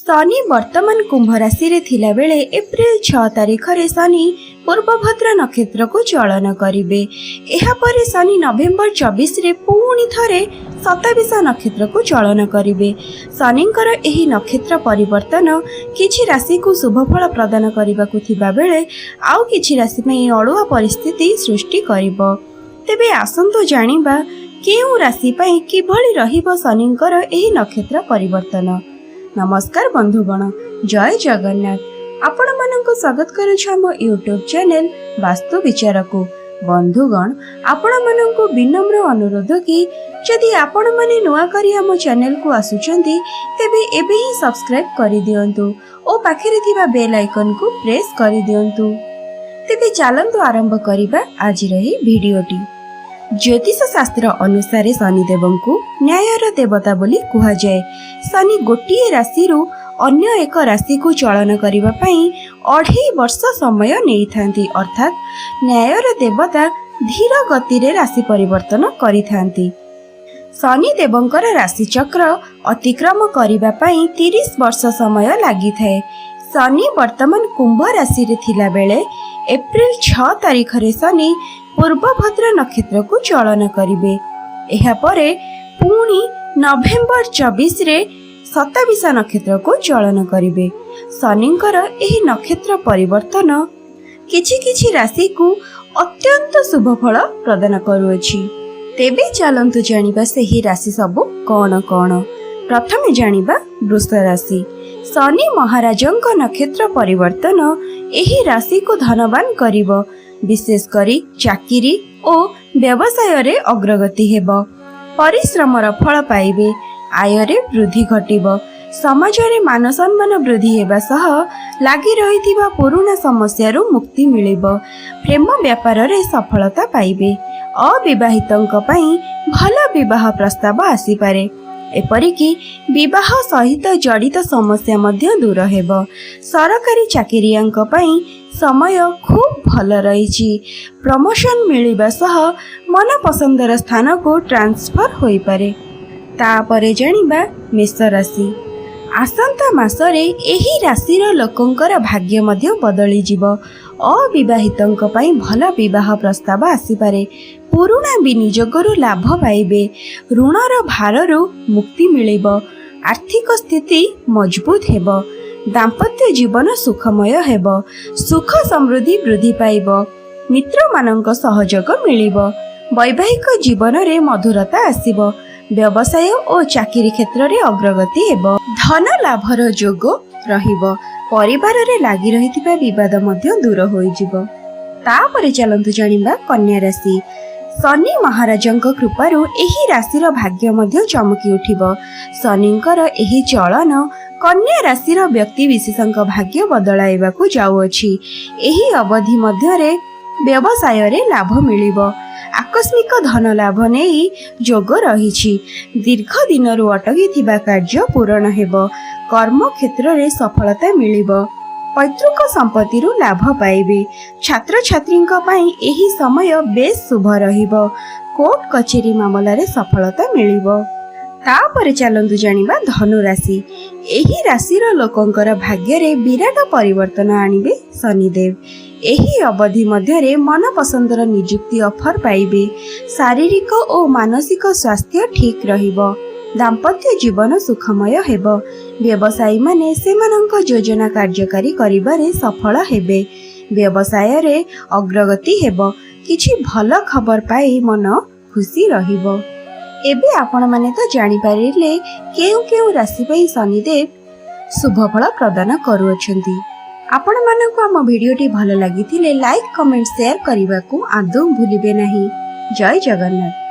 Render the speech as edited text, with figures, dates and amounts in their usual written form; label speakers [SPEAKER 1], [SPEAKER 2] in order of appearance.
[SPEAKER 1] शनि वर्तमान कुंभ राशि रे थिला बेले एप्रिल 6 तारिख रे शनि पूर्वभद्रा नक्षत्र को चलन करिवे। एहा परे शनि नवेम्बर 24 रे पुणी थरे शतविषा नक्षत्र को चलन करिवे। शनिंकर एही नक्षत्र परिवर्तन किछि राशि को शुभफल प्रदान करिबाकु थिबा बेले आउ किछि राशि में अड़ुआ परिस्थिति सृष्टि करिवो। तेबे आसंतु जानिबा केउ राशि पई किभଳି रहिबो शनिंकर एही नक्षत्र परिवर्तन। नमस्कार बंधुगण, जय जगन्नाथ। आपण मानक स्वागत करूछु हम यूट्यूब चैनल वास्तु विचार को। बंधुगण, आपण मानक विनम्र अनुरोध कि जदि आपण माने नुआ करी हम चैनल को आसुचंती तेबे एबे ही सब्सक्राइब करि दियंतु ओ पाखरे थिबा बेल आइकन को प्रेस करि दियंतु। तेबे चलंतु आरंभ करिबा आज रही वीडियोटी। ज्योतिष शास्त्र अनुसार शनिदेव को न्यायर देवता बोली कुहा जाए। शनि गोटिए राशि अन्य एक राशि को चलन करिबा पई 2.5 वर्ष समय नहीं थांती, अर्थात न्यायर देवता धीर गति रे राशि परिवर्तन करि थांती। शनि देवंकर राशि चक्र अतिक्रम करिबा पई 30 वर्ष समय लागि थाए। शनि वर्तमान कुंभ राशि रे थिला बेले एप्रिल 6 तारिख रे शनि पूर्वभद्रा नक्षत्र को चलन करिवे। एहा परे पुणी नवेम्बर 24 रे शतविषा नक्षत्र को चलन करिवे। शनिंकर एही नक्षत्र परिवर्तन किछि किछि राशि को अत्यंत शुभ फल प्रदान करूअछि। तेबे चलंतु जानिबा सेही राशि सब कोन कोन। प्रथमे जानिबा वृष राशि। शनि महाराजंक नक्षत्र परिवर्तन एही राशि को धनवान करिवो। विशेष करी चाकिरी और व्यवसाय रे अग्रगति हेबो। परिश्रमर फल पाइबे। आय रे वृद्धि घटिबो। समाज रे मान सम्मान वृद्धि हेबा सह लागि रहिथिबा पुराना समस्या रो मुक्ति मिलिबो। प्रेम व्यापार रे सफलता पाइबे। अविवाहितंक पई भल विवाह प्रस्ताव आसी पारे। एपरिकी विवाह सहित जड़ित समस्या मध्य दूर हेबो। सरकारी चाकिरियांक पई समय खूब भल रही। प्रमोशन मिलिबा सह मन पसंदर स्थान को ट्रांसफर होई पारे। तापरे जानिबा मेष राशि। आसंता मासरे एही राशिर लोकंकर भाग्य मध्य बदली जिवो। अविवाहितंक पई भल विवाह प्रस्ताव आसी पारे। पुराना विनियोगरु लाभ पाइबे। ऋणर भाररु मुक्ति मिलिबो। आर्थिक स्थिति मजबूत हेबो। दाम्पत्य जीवन सुखमय हेबो। सुख समृद्धि वृद्धि पाइबो। मित्र मानक सहयोग मिलिबो। वैवाहिक जीवन रे मधुरता आसीबो। व्यवसाय और चाकरी क्षेत्र रे अग्रगति हेबो। धन लाभर योग रहिबो। परिवार रे लागि रहितिबा विवाद मध्य दूर होई जिवो। तापरे चलंतु जानिबा कन्या राशि। शनि महाराजंक कृपारु एही राशिर भाग्य मध्य चमकी उठिबो। शनिंकर एही चलन कन्या राशिर व्यक्ति विशेषंक भाग्य बदलाइबाकू जाउअछि। एही अवधि मध्य रे व्यवसाय रे लाभ मिलिबो। आकस्मिक धन लाभ नेई जोग रहिछि। दीर्घ दिनरु अटकी थिबा कार्य पूर्ण हेबो। कर्म क्षेत्र रे सफलता मिलिबो। पैतृक संपत्ति रु लाभ पाइबे। छात्र छात्रींक पई एही समय बेस शुभ रहिबो। कोर्ट कचेरी मामला रे सफलता मिलिबो। तापरे चलंतु जानिबा धनु राशि। एही राशिर लोकंकर भाग्य रे विराट परिवर्तन आनिबे शनिदेव। एही अवधि मध्य रे मन पसंदर नियुक्ति ऑफर पाइबे। शारीरिक और मानसिक स्वास्थ्य ठीक रहिबो। दाम्पत्य जीवन सुखमय हेबो। व्यवसायी माने सेमानंक योजना कार्यकारी करिबारे सफल हेबे। व्यवसाय रे अग्रगति हेबो। किछि भल खबर पाई मन खुशी रहिबो। एबे आपण माने तो जानि पारिले केउ केउ राशि पई शनिदेव शुभफल प्रदान करूअछंती। आपण मानक आम वीडियोटी भल लागिथिले लाइक कमेंट शेयर करने को आदौ भूलिबे नहीं। जय जगन्नाथ।